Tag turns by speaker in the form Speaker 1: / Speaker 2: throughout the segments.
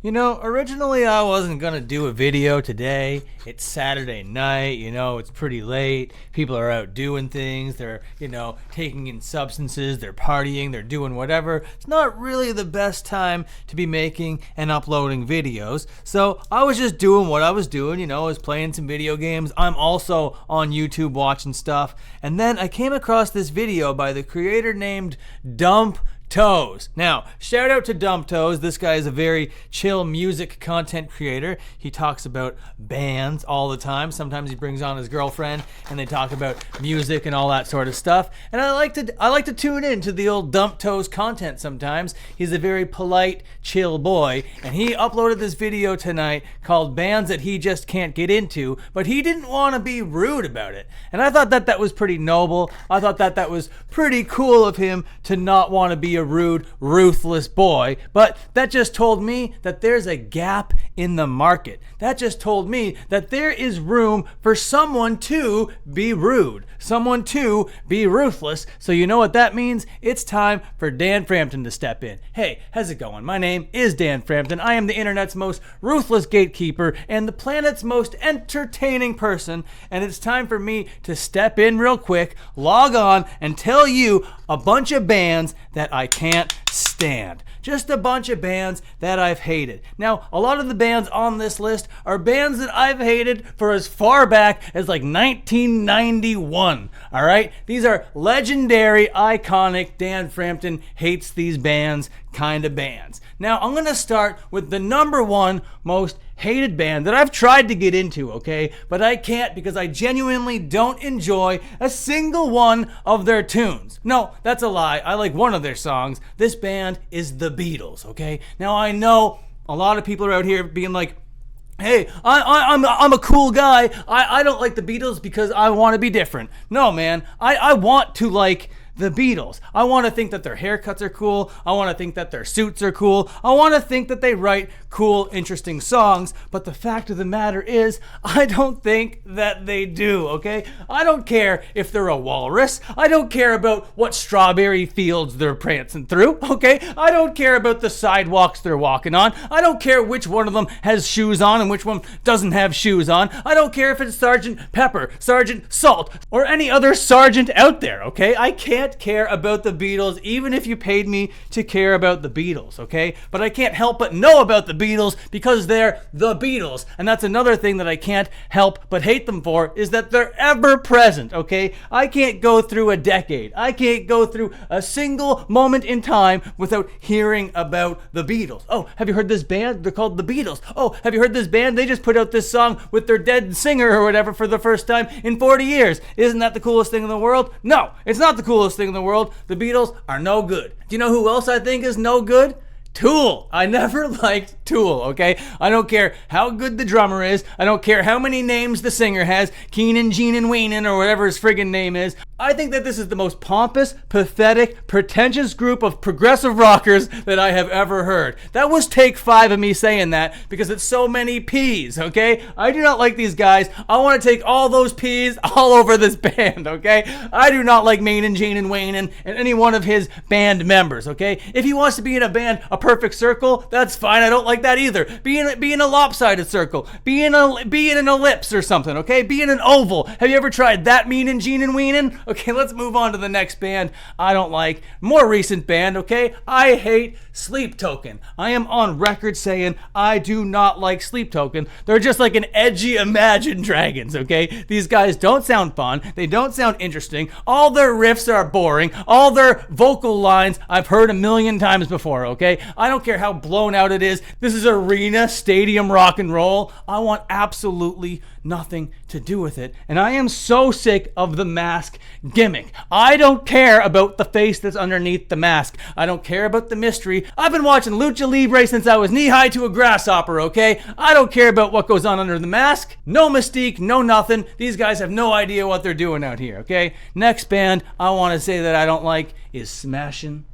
Speaker 1: Originally I wasn't going to do a video today. It's Saturday night, it's pretty late. People are out doing things. They're, taking in substances. They're partying. They're doing whatever. It's not really the best time to be making and uploading videos. So I was just doing what I was doing, I was playing some video games. I'm also on YouTube watching stuff. And then I came across this video by the creator named Dump Toes. Now, shout out to Dump Toes. This guy is a very chill music content creator. He talks about bands all the time. Sometimes he brings on his girlfriend and they talk about music and all that sort of stuff. And I like to tune in to the old Dump Toes content sometimes. He's a very polite, chill boy, and he uploaded this video tonight called Bands That He Just Can't Get Into, but he didn't want to be rude about it. And I thought that was pretty noble. I thought that was pretty cool of him to not want to be a rude, ruthless boy, but that just told me that there's a gap in the market. That just told me that there is room for someone to be rude, someone to be ruthless. So you know what that means? It's time for Dan Frampton to step in. Hey, how's it going? My name is Dan Frampton. I am the internet's most ruthless gatekeeper and the planet's most entertaining person, and it's time for me to step in real quick, log on, and tell you a bunch of bands that I can't stand. Just a bunch of bands that I've hated. Now, a lot of the bands on this list are bands that I've hated for as far back as like 1991. All right? These are legendary, iconic, Dan Frampton hates these bands kind of bands. Now, I'm going to start with the number one most hated band that I've tried to get into, okay? But I can't because I genuinely don't enjoy a single one of their tunes. No, that's a lie. I like one of their songs. This band is the Beatles, okay? Now, I know a lot of people are out here being like, hey, I'm a cool guy. I don't like the Beatles because I want to be different. No, man. I want to like the Beatles. I want to think that their haircuts are cool. I want to think that their suits are cool. I want to think that they write cool, interesting songs. But the fact of the matter is, I don't think that they do, okay? I don't care if they're a walrus. I don't care about what strawberry fields they're prancing through, okay? I don't care about the sidewalks they're walking on. I don't care which one of them has shoes on and which one doesn't have shoes on. I don't care if it's Sergeant Pepper, Sergeant Salt, or any other sergeant out there, okay? I can't care about the Beatles, even if you paid me to care about the Beatles, okay? But I can't help but know about the Beatles because they're the Beatles. And that's another thing that I can't help but hate them for, is that they're ever present, okay? I can't go through a decade. I can't go through a single moment in time without hearing about the Beatles. Oh, have you heard this band? They're called the Beatles. Oh, have you heard this band? They just put out this song with their dead singer or whatever for the first time in 40 years. Isn't that the coolest thing in the world? No, it's not the coolest thing in the world. The Beatles are no good. Do you know who else I think is no good? Tool. I never liked Tool, okay? I don't care how good the drummer is. I don't care how many names the singer has. Keenan, Gene, Weenan, or whatever his friggin' name is. I think that this is the most pompous, pathetic, pretentious group of progressive rockers that I have ever heard. That was take 5 of me saying that because it's so many P's, okay? I do not like these guys. I want to take all those P's all over this band, okay? I do not like Main and Gene and Wayne and any one of his band members, okay? If he wants to be in a band, a perfect circle, that's fine. I don't like that either. Be in a lopsided circle. Be in an ellipse or something, okay? Be in an oval. Have you ever tried that, Mean and Gene and Weenan? Okay, let's move on to the next band I don't like. More recent band, okay? I hate Sleep Token. I am on record saying I do not like Sleep Token. They're just like an edgy Imagine Dragons, okay? These guys don't sound fun. They don't sound interesting. All their riffs are boring. All their vocal lines I've heard a million times before, okay? I don't care how blown out it is. This is arena, stadium rock and roll. I want absolutely nothing to do with it. And I am so sick of the mask gimmick. I don't care about the face that's underneath the mask. I don't care about the mystery. I've been watching Lucha Libre since I was knee-high to a grasshopper, okay? I don't care about what goes on under the mask. No mystique, no nothing. These guys have no idea what they're doing out here, okay? Next band I want to say that I don't like is Smashing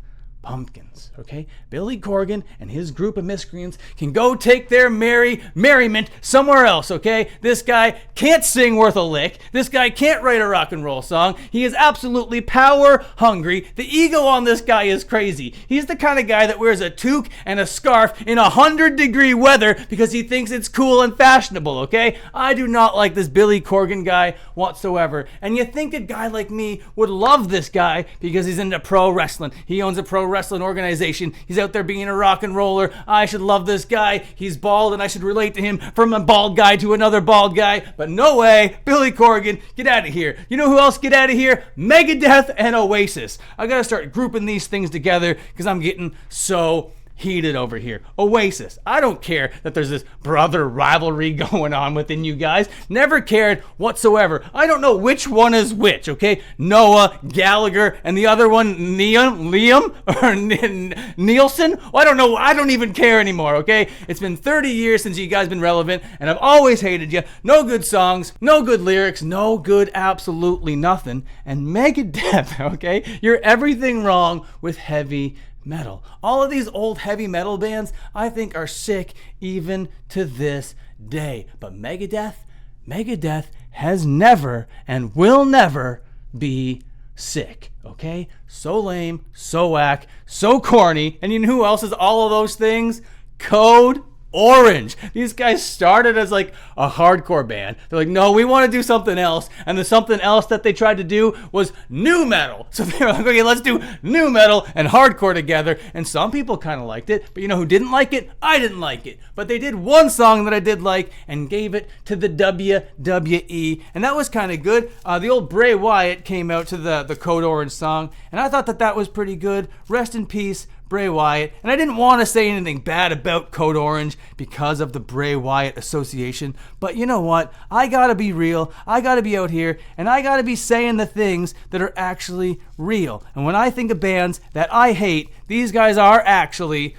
Speaker 1: Pumpkins, okay? Billy Corgan and his group of miscreants can go take their merriment somewhere else, okay? This guy can't sing worth a lick. This guy can't write a rock and roll song. He is absolutely power hungry. The ego on this guy is crazy. He's the kind of guy that wears a toque and a scarf in 100-degree weather because he thinks it's cool and fashionable, okay? I do not like this Billy Corgan guy whatsoever. And you think a guy like me would love this guy because he's into pro wrestling. He owns a pro wrestling organization. He's out there being a rock and roller. I should love this guy. He's bald and I should relate to him from a bald guy to another bald guy. But no way. Billy Corgan, get out of here. You know who else get out of here? Megadeth and Oasis. I gotta start grouping these things together because I'm getting so heated over here. Oasis. I don't care that there's this brother rivalry going on within you guys. Never cared whatsoever. I don't know which one is which, okay? Noah, Gallagher, and the other one, Liam or Nielsen? Well, I don't know. I don't even care anymore, okay? It's been 30 years since you guys been relevant, and I've always hated you. No good songs, no good lyrics, no good absolutely nothing. And Megadeth, okay? You're everything wrong with heavy metal. All of these old heavy metal bands, I think, are sick even to this day. But Megadeth has never and will never be sick, okay? So lame, so whack, so corny. And you know who else is all of those things? Code Orange. These guys started as like a hardcore band. They're like, no, we want to do something else. And the something else that they tried to do was new metal. So they were like, okay, let's do new metal and hardcore together. And some people kind of liked it. But you know who didn't like it? I didn't like it. But they did one song that I did like and gave it to the WWE. And that was kind of good. The old Bray Wyatt came out to the Code Orange song. And I thought that was pretty good. Rest in peace, Bray Wyatt. And I didn't want to say anything bad about Code Orange because of the Bray Wyatt association. But you know what? I gotta be real. I gotta be out here and I gotta be saying the things that are actually real. And when I think of bands that I hate, these guys are actually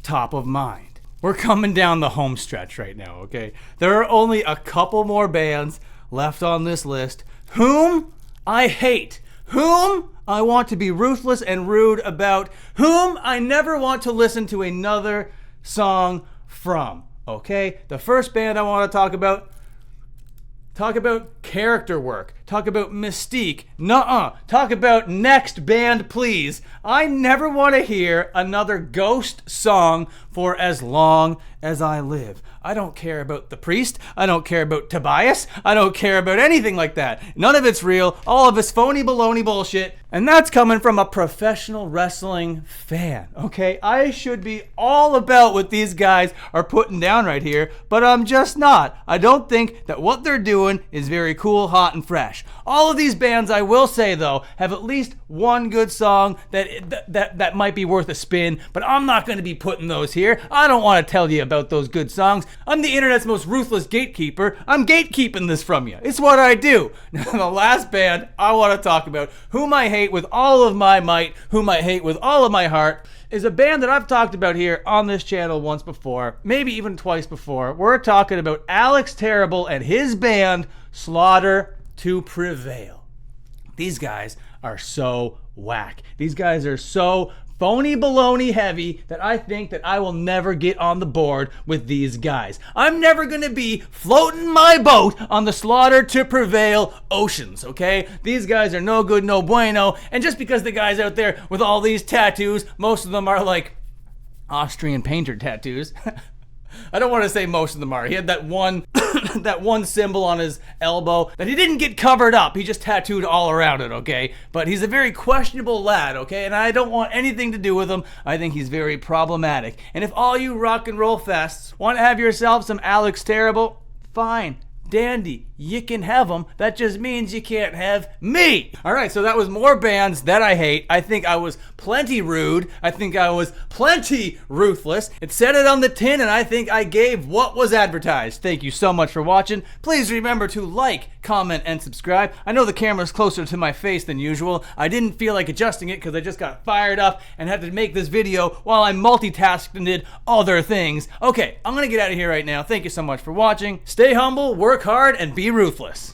Speaker 1: top of mind. We're coming down the home stretch right now, okay? There are only a couple more bands left on this list whom I hate, whom I want to be ruthless and rude about, whom I never want to listen to another song from, okay? The first band I want to talk about character work. Talk about mystique. Nuh-uh. Talk about next band, please. I never want to hear another Ghost song for as long as I live. I don't care about The Priest. I don't care about Tobias. I don't care about anything like that. None of it's real. All of it's phony baloney bullshit. And that's coming from a professional wrestling fan, okay? I should be all about what these guys are putting down right here, but I'm just not. I don't think that what they're doing is very cool, hot, and fresh. All of these bands, I will say though, have at least one good song that might be worth a spin, but I'm not going to be putting those here. I don't want to tell you about those good songs. I'm the internet's most ruthless gatekeeper. I'm gatekeeping this from you. It's what I do. Now, the last band I want to talk about, whom I hate with all of my might, whom I hate with all of my heart, is a band that I've talked about here on this channel once before, maybe even twice before. We're talking about Alex Terrible and his band, Slaughter to Prevail. These guys are so whack. These guys are so phony baloney heavy that I think that I will never get on the board with these guys. I'm never gonna be floating my boat on the Slaughter to Prevail oceans, okay? These guys are no good, no bueno, and just because the guys out there with all these tattoos, most of them are like Austrian painter tattoos. I don't want to say most of them are. He had that one that one symbol on his elbow that he didn't get covered up. He just tattooed all around it, okay? But he's a very questionable lad, okay? And I don't want anything to do with him. I think he's very problematic. And if all you rock and roll fests want to have yourself some Alex Terrible, fine. Dandy, you can have them. That just means you can't have me. All right, so that was more bands that I hate. I think I was plenty rude. I think I was plenty ruthless. It said it on the tin, and I think I gave what was advertised. Thank you so much for watching. Please remember to like, comment, and subscribe. I know the camera's closer to my face than usual. I didn't feel like adjusting it because I just got fired up and had to make this video while I multitasked and did other things. Okay, I'm gonna get out of here right now. Thank you so much for watching. Stay humble, work hard, and be ruthless.